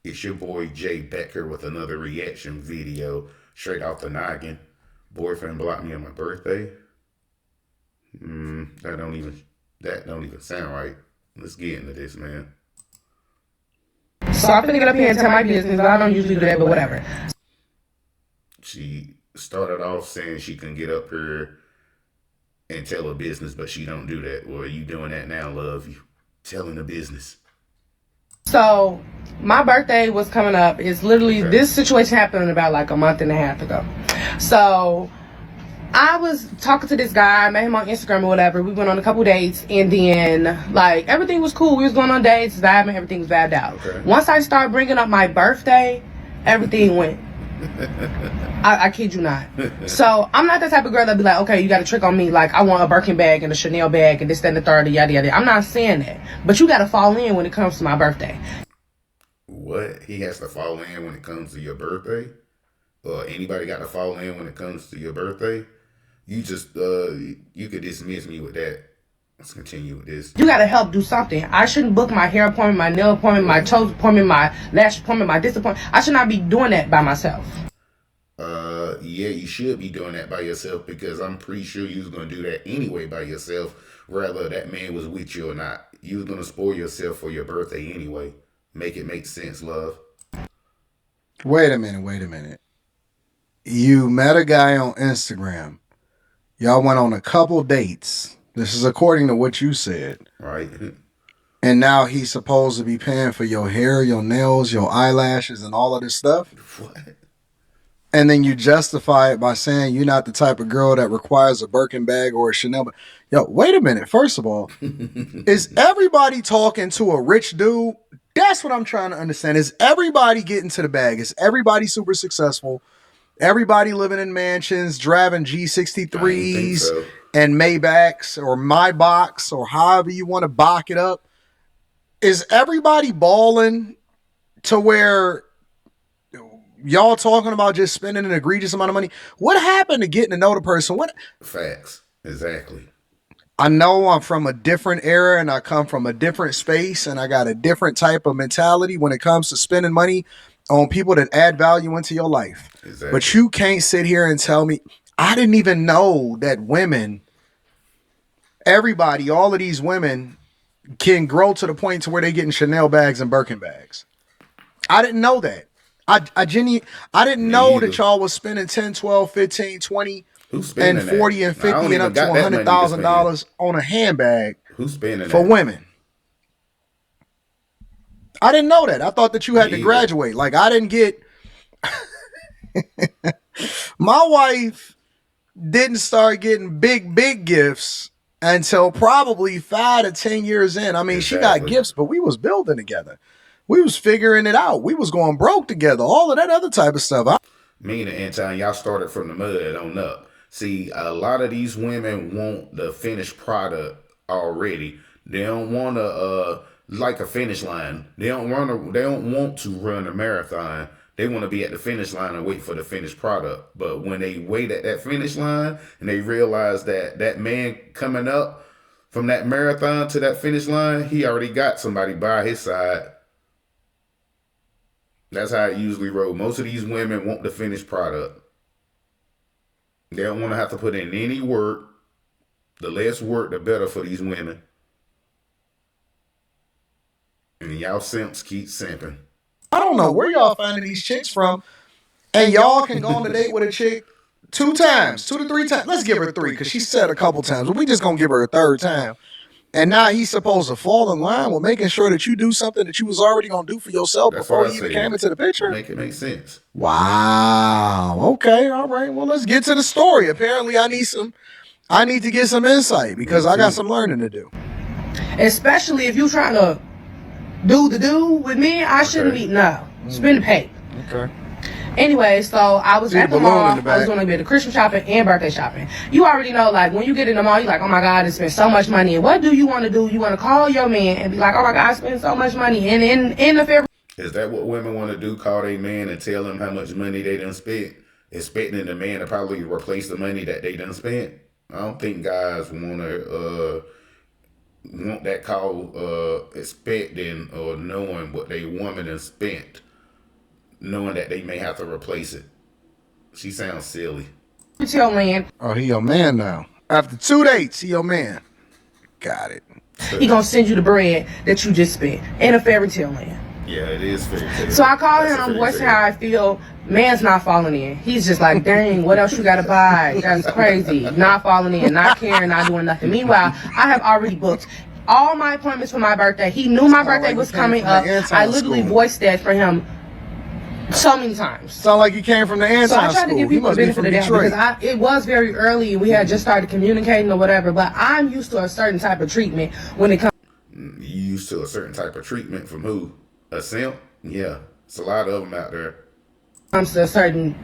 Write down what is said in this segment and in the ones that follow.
It's your boy Jay Becker with another reaction video straight off the noggin. Boyfriend blocked me on my birthday. That don't even sound right. Let's get into this, man. So I'm finna get up here and tell my business. I don't usually do that, but whatever. She started off saying she can get up here and tell her business, but she don't do that. Well, you doing that now, love. You telling the business. So my birthday was coming up. It's literally, this situation happened about like a month and a half ago. So I was talking to this guy, I met him on Instagram or whatever. We went on a couple dates, and then like everything was cool. We was going on dates, vibing, everything was vibed out. Once I started bringing up my birthday, everything went. I kid you not. So I'm not the type of girl that be like, okay, you got to trick on me. Like I want a Birkin bag and a Chanel bag and this, that, and the third, yada, yada. I'm not saying that. But you got to fall in when it comes to my birthday. What? He has to fall in when it comes to your birthday? Anybody got to fall in when it comes to your birthday? You just, you could dismiss me with that. Let's continue with this. You gotta help do something. I shouldn't book my hair appointment, my nail appointment, my toes appointment, my lash appointment, my this appointment. I should not be doing that by myself. Yeah, you should be doing that by yourself, because I'm pretty sure you was going to do that anyway by yourself, whether that man was with you or not. You was going to spoil yourself for your birthday anyway. Make it make sense, love. Wait a minute. You met a guy on Instagram. Y'all went on a couple dates. This is according to what you said. Right. And now he's supposed to be paying for your hair, your nails, your eyelashes, and all of this stuff. What? And then you justify it by saying you're not the type of girl that requires a Birkin bag or a Chanel bag. Yo, wait a minute. First of all, is everybody talking to a rich dude? That's what I'm trying to understand. Is everybody getting to the bag? Is everybody super successful? Everybody living in mansions, driving G63s and Maybachs or Maybachs or however you want to bock it up? Is everybody balling to where y'all talking about just spending an egregious amount of money? What happened to getting to know the person? What? Facts. Exactly. I know I'm from a different era and I come from a different space and I got a different type of mentality when it comes to spending money on people that add value into your life. Exactly. But you can't sit here and tell me, I didn't even know that women, everybody, all of these women can grow to the point to where they're getting Chanel bags and Birkin bags. I didn't know that. I didn't know that y'all was spending 10, 12, 15, 20 and 40 and 50 and up to $100,000 on a handbag. Who's spending for women? I didn't know that. I thought that you had to graduate. Like I didn't get my wife didn't start getting big gifts until probably 5 to 10 years in. I mean, she got gifts, but we was building together. We was figuring it out. We was going broke together. All of that other type of stuff. Me and Anton, y'all started from the mud on up. See, a lot of these women want the finished product already. They don't want to like a finish line. They don't want to run a marathon. They want to be at the finish line and wait for the finished product. But when they wait at that finish line and they realize that that man coming up from that marathon to that finish line, he already got somebody by his side. That's how it usually rolls. Most of these women want the finished product. They don't want to have to put in any work. The less work, the better for these women. And y'all simps keep simping. I don't know where y'all finding these chicks from. And y'all can go on a date with a chick 2 times, 2 to 3 times. Let's give her 3 because she said a couple times. But we just going to give her a 3rd time. And now he's supposed to fall in line with making sure that you do something that you was already going to do for yourself before you even came into the picture. Make it make sense. Wow. Okay. All right. Well, let's get to the story. Apparently, I need to get some insight because I got some learning to do. Especially if you're trying to do with me, I shouldn't be, no. Spend the pay. Okay. Anyway, so I was at the mall. I was doing a bit of Christmas shopping and birthday shopping. You already know, like, when you get in the mall, you're like, oh my God, I spent so much money. And what do? You want to call your man and be like, oh my God, I spent so much money. And in the February. Is that what women want to do? Call their man and tell them how much money they done spent? Expecting the man to probably replace the money that they done spent? I don't think guys want that call expecting or knowing what they woman has spent. knowing that they may have to replace it. She sounds silly. Tell man Oh, he your man now. After 2 dates, he your man. Got it. he gonna send you the bread that you just spent in a fairy tale land. Yeah, it is fairy tale. So I call That's a him, fairy voice tale. how I feel. Man's not falling in. He's just like, dang, what else you gotta buy? That's crazy. Not falling in, not caring, not doing nothing. Meanwhile, I have already booked all my appointments for my birthday. He knew my birthday like was you came coming from the up. Anton I literally school. voiced that for him so many times. Sound like you came from the So I Anton tried to school. give He people must the be benefit from of the doubt Detroit. because it was very early and we had just started communicating or whatever. But I'm used to a certain type of treatment when it comes You used to a certain type of treatment from who? A simp? Yeah, it's a lot of them out there. to a certain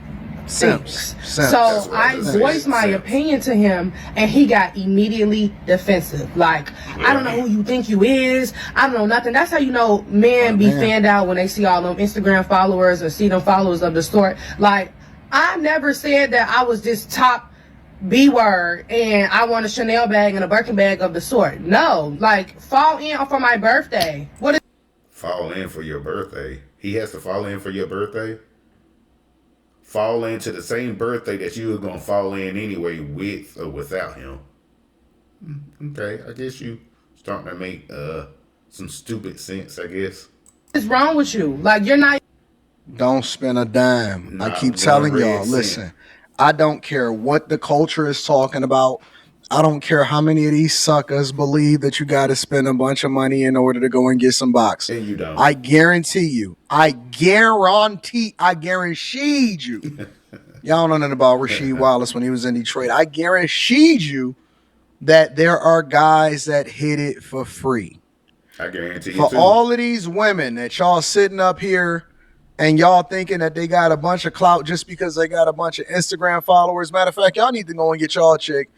Simps. things. Simps. So That's what I I just voiced said, my simps. opinion to him, and he got immediately defensive. Like, I don't know who you think you is. I don't know nothing. That's how you know men be man. fanned out when they see all them Instagram followers or see them followers of the store. Like, I never said that I was this top B word and I want a Chanel bag and a Birkin bag of the sort. No, like, fall in for my birthday. What is Fall in for your birthday. He has to fall in for your birthday? Fall into the same birthday that you were going to fall in anyway with or without him. Okay, I guess you starting to make some stupid sense, I guess. wrong with you? Like, you're not Don't spend a dime. I Not keep one telling red y'all, cent. listen, I don't care what the culture is talking about. I don't care how many of these suckers believe that you got to spend a bunch of money in order to go and get some boxing. And you don't. I guarantee you. I guaranteed you. Y'all don't know nothing about Rasheed Wallace when he was in Detroit. I guaranteed you that there are guys that hit it for free. I guarantee you For too. all of these women that y'all sitting up here and y'all thinking that they got a bunch of clout just because they got a bunch of Instagram followers. Matter of fact, y'all need to go and get y'all a chick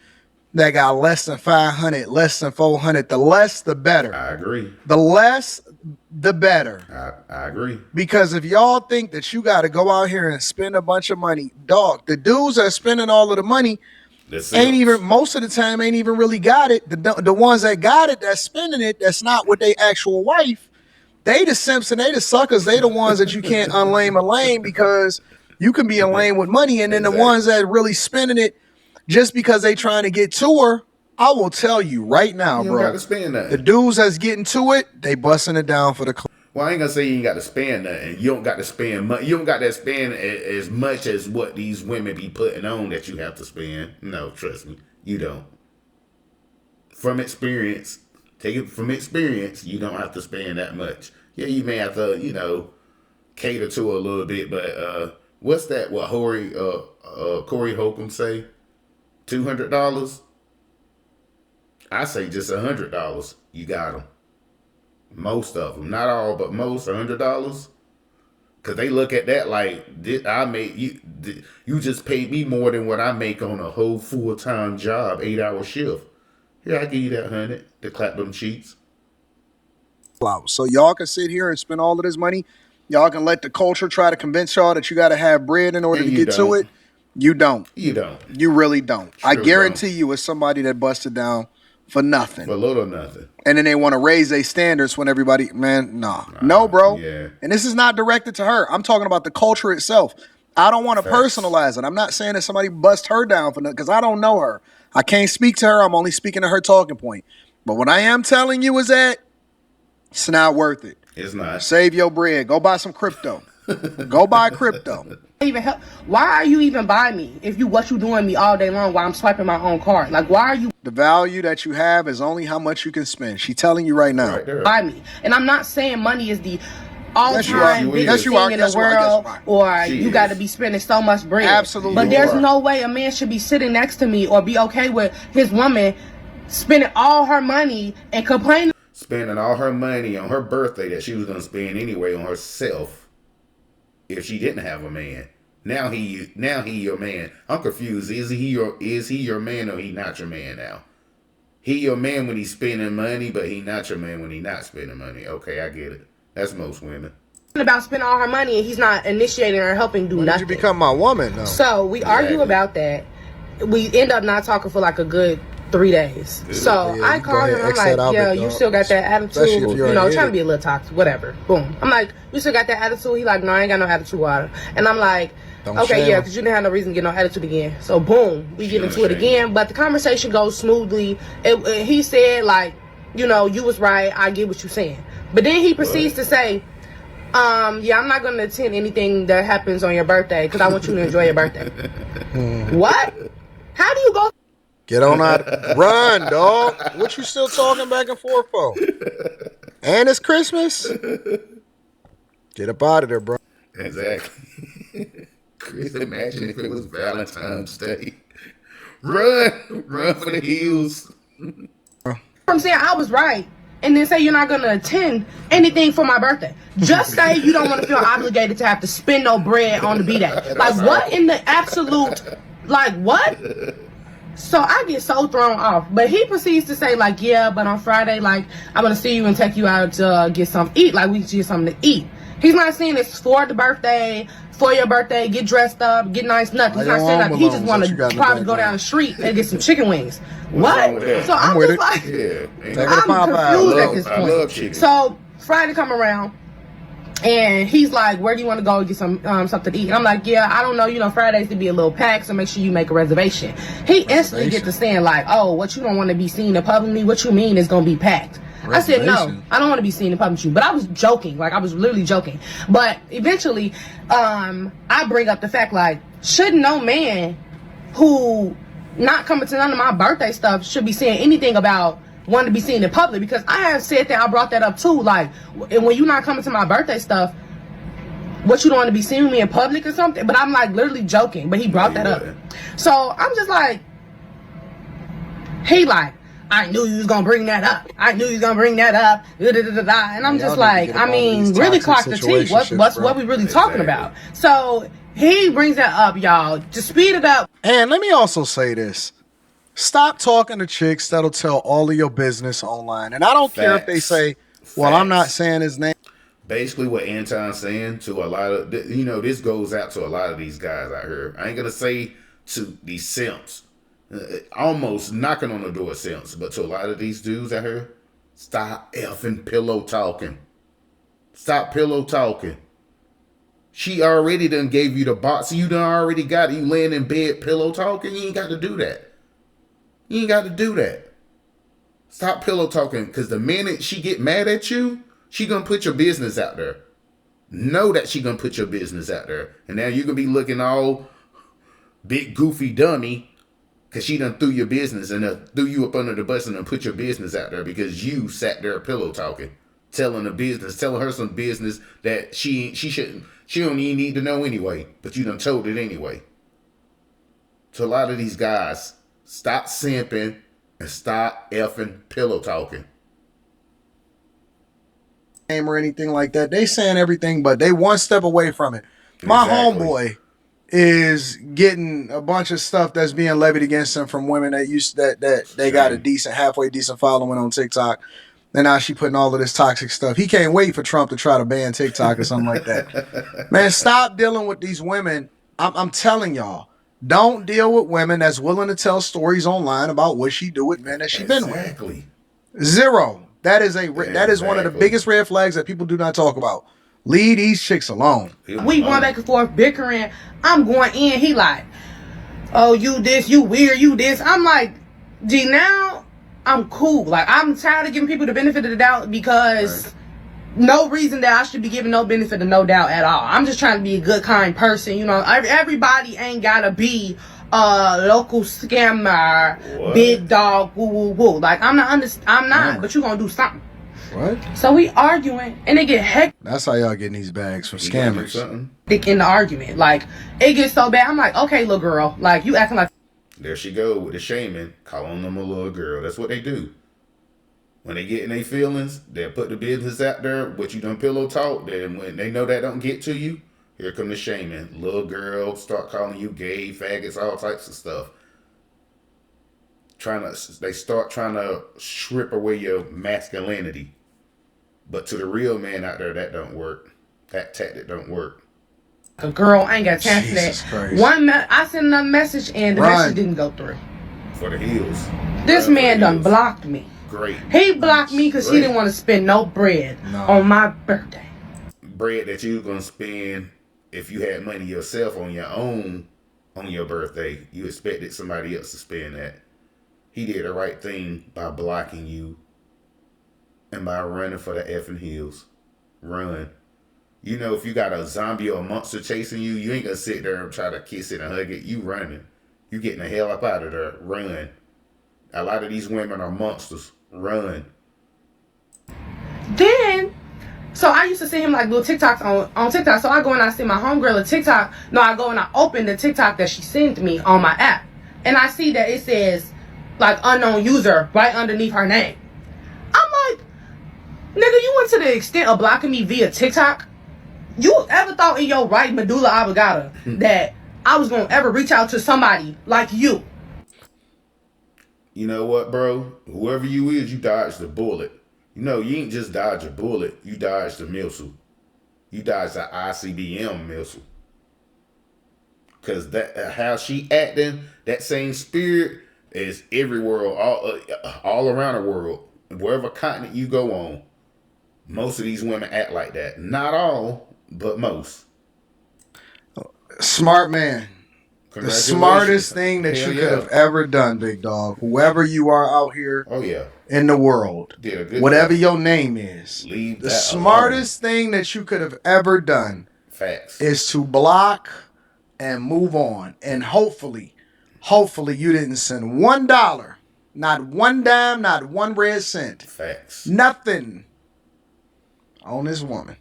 that got less than 500, less than 400. The less, the better. I agree. The less, the better. I agree. Because if y'all think that you got to go out here and spend a bunch of money, dog, the dudes that are spending all of the money ain't even, most of the time, ain't even really got it. The ones that got it, that's spending it, that's not with their actual wife. They the simps and they the suckers. They the ones that you can't unlame a lane because you can be a lane with money. And then the ones that really spending it just because they trying to get to her, I will tell you right now, You don't got bro. to spend that. The dudes that's getting to it, they busting it down for the club. Well, I ain't gonna say you ain't got to spend nothing. You don't got to spend money. You don't got to spend as much as what these women be putting on that you have to spend. No, trust me, you don't. From experience, take it from experience. You don't have to spend that much. Yeah, you may have to, cater to a little bit. But what's that? What Corey Holcomb say? $200. I say just $100. You got them. Most of them, not all, but most, $100. Cause they look at that like I made you. You just paid me more than what I make on a whole full-time job, 8-hour shift. Here, I give you that 100 to clap them cheeks. So y'all can sit here and spend all of this money. Y'all can let the culture try to convince y'all that you got to have bread in order And to you get to don't. it. You don't. You don't. You really don't. I Sure guarantee you it's somebody that busted down for nothing. For little nothing. And then they want to raise their standards when everybody, man, nah. No, bro. Yeah. And this is not directed to her. I'm talking about the culture itself. I don't want to Facts. personalize it. I'm not saying that somebody bust her down for nothing because I don't know her. I can't speak to her. I'm only speaking to her talking point. But what I am telling you is that it's not worth it. It's not. Save your bread. Go buy some crypto. Go buy crypto. even help. Why are you even buying me if what you doing me all day long while I'm swiping my own card? Like, why are you The value that you have is only how much you can spend. She's telling you right now. Right there. buy me? And I'm not saying money is the Yes, you are. all-time Yes, biggest you are. thing in Yes, the you are. Yes, world, you are. or She you is. got to be spending so much bread. Absolutely. But there's You are. no way a man should be sitting next to me or be okay with his woman spending all her money and complaining Spending all her money on her birthday that she was going to spend anyway on herself if she didn't have a man. Now he your man. I'm confused. Is he your man or he not your man now? He your man when he's spending money, but he not your man when he not spending money. Okay, I get it. That's most women. about spending all her money and he's not initiating or helping do When did nothing. you become my woman, though? So we argue Exactly. about that. We end up not talking for like a good 3 days. So Yeah, I you go called ahead, him. I'm X that like, out, yeah, big you dog. still got that Especially attitude. if You you're know, an trying to idiot. be a little toxic, whatever. Boom. I'm like, you still got that attitude? He like, no, I ain't got no attitude, water. And I'm like, Don't okay, shame yeah, him. because you didn't have no reason to get no attitude again. So boom, we get into it again. But the conversation goes smoothly. He said like, you know, you was right. I get what you're saying. But then he proceeds to say, yeah, I'm not going to attend anything that happens on your birthday because I want you to enjoy your birthday. What? How do you go? Get on out. Run, dog. What you still talking back and forth for? And it's Christmas? Get up out of there, bro. Exactly. Chris, imagine if it was Valentine's Day. Run for the hills. I'm saying I was right, and then say you're not gonna attend anything for my birthday. Just say you don't want to feel obligated to have to spend no bread on the B-Day. Like what in the absolute, like what? So I get so thrown off. But he proceeds to say like, yeah, but on Friday, like I'm gonna see you and take you out to get something to eat. Like we can get something to eat. He's not saying it's for the birthday, for your birthday, get dressed up, get nice, nothing. He's not saying that. He just want to probably go down the street and get some chicken wings. What? So I'm with just it. like, Yeah. I'm confused at this I love point. chicken. So Friday come around, and he's like, where do you want to go get some something to eat? And I'm like, yeah, I don't know. You know, Fridays to be a little packed, so make sure you make a reservation. He instantly get to saying like, oh, what you don't want to be seen in publicly? What you mean is gonna be packed? I said, no, I don't want to be seen in public with you. But I was joking. Like, I was literally joking. But eventually, I bring up the fact, like, should no man who not coming to none of my birthday stuff should be saying anything about wanting to be seen in public? Because I have said that, I brought that up too. Like, and when you not coming to my birthday stuff, what, you don't want to be seeing me in public or something? But I'm like literally joking. But he brought that up. So I'm just like, he like, I knew you was gonna bring that up. I knew you was gonna bring that up. And I'm just like, I mean, really clock the T. What we really talking about? So he brings that up, y'all. To speed it up. And let me also say this. Stop talking to chicks that'll tell all of your business online. And I don't care if they say, well, I'm not saying his name. Basically what Anton's saying to a lot of, you know, this goes out to a lot of these guys out here. I ain't gonna say to these simps, almost knocking on the door of simps, but to a lot of these dudes out here, stop effing pillow talking. Stop pillow talking. She already done gave you the box. You done already got it. You laying in bed pillow talking. You ain't got to do that. You ain't got to do that. Stop pillow talking, because the minute she get mad at you, she gonna put your business out there. Know that she gonna put your business out there. And now you gonna be looking all big goofy dummy because she done threw your business and threw you up under the bus and done put your business out there because you sat there pillow talking, telling her some business that she don't even need to know anyway, but you done told it anyway. To a lot of these guys, stop simping and stop effing pillow talking. Or anything like that. They saying everything, but they one step away from it. My homeboy is getting a bunch of stuff that's being levied against him from women that they got a halfway decent following on TikTok. And now she putting all of this toxic stuff. He can't wait for Trump to try to ban TikTok or something like that. Man, stop dealing with these women. I'm telling y'all, don't deal with women that's willing to tell stories online about what she do with men that she been with. Zero. That is one of the biggest red flags that people do not talk about. Leave these chicks alone. We going back and forth bickering. I'm going in. He like, oh, you this, you weird, you this. I'm like, gee, now I'm cool. Like, I'm tired of giving people the benefit of the doubt because no reason that I should be given no benefit of no doubt at all. I'm just trying to be a good, kind person. You know, everybody ain't gotta be local scammer, big dog, woo woo woo. Like, I'm not, but you gonna do something. What? So we arguing, and they get hectic. That's how y'all getting these bags from scammers. In the argument, like, it gets so bad. I'm like, okay, little girl, like, you acting like. There she go with the shaming, calling them a little girl. That's what they do. When they get in their feelings, they'll put the business out there, what you done pillow talk. Then when they know that don't get to you, here come the shaming. Little girl, start calling you gay, faggots, all types of stuff. They start trying to strip away your masculinity. But to the real man out there, that don't work. That tactic don't work. A girl, I ain't got time for that. Christ. I sent another message and the message didn't go through. For the heels. This Run for man the done heels. blocked me. Great. He blocked me because he Great. didn't want to spend no bread on my birthday. Bread that you was gonna spend if you had money yourself on your own on your birthday. You expected somebody else to spend that. He did the right thing by blocking you and by running for the effing hills. Run. You know, if you got a zombie or a monster chasing you, you ain't gonna sit there and try to kiss it and hug it. You running. You getting the hell up out of there. Run. A lot of these women are monsters. Run. Then, so I used to see him like little TikToks on TikTok. So I go and I see my homegirl a TikTok. No, I go and I open the TikTok that she sent me on my app. And I see that it says, like, unknown user right underneath her name. I'm like, nigga, you went to the extent of blocking me via TikTok? You ever thought in your right medulla oblongata that I was going to ever reach out to somebody like you? You know what, bro? Whoever you is, you dodged the bullet. You know, you ain't just dodge a bullet. You dodged the missile. You dodged the ICBM missile. Because that how she acting, that same spirit is everywhere, all around the world. Wherever continent you go on, most of these women act like that. Not all, but most. Smart man. The smartest thing that you could have ever done, big dog. Whoever you are out here in the world, whatever your name is, the smartest thing that you could have ever done is to block and move on. And hopefully you didn't send $1, not one dime, not one red cent. Nothing on this woman.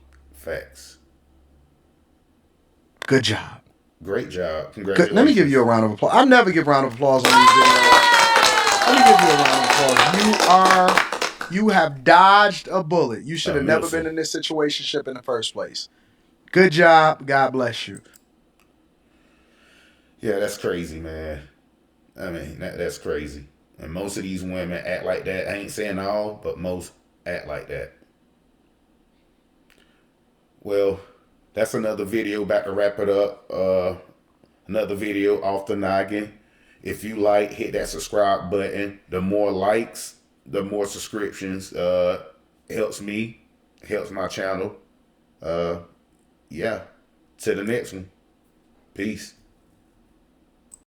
Good job. Great job. Congratulations. Let me give you a round of applause. I never give round of applause on these videos. Let me give you a round of applause. You have dodged a bullet. You should have never been in this situationship in the first place. Good job. God bless you. Yeah, that's crazy, man. I mean, that's crazy. And most of these women act like that. I ain't saying all, but most act like that. Well, that's another video. About to wrap it up. Another video off the noggin. If you like, hit that subscribe button. The more likes, the more subscriptions. Helps me. Helps my channel. Yeah. To the next one. Peace.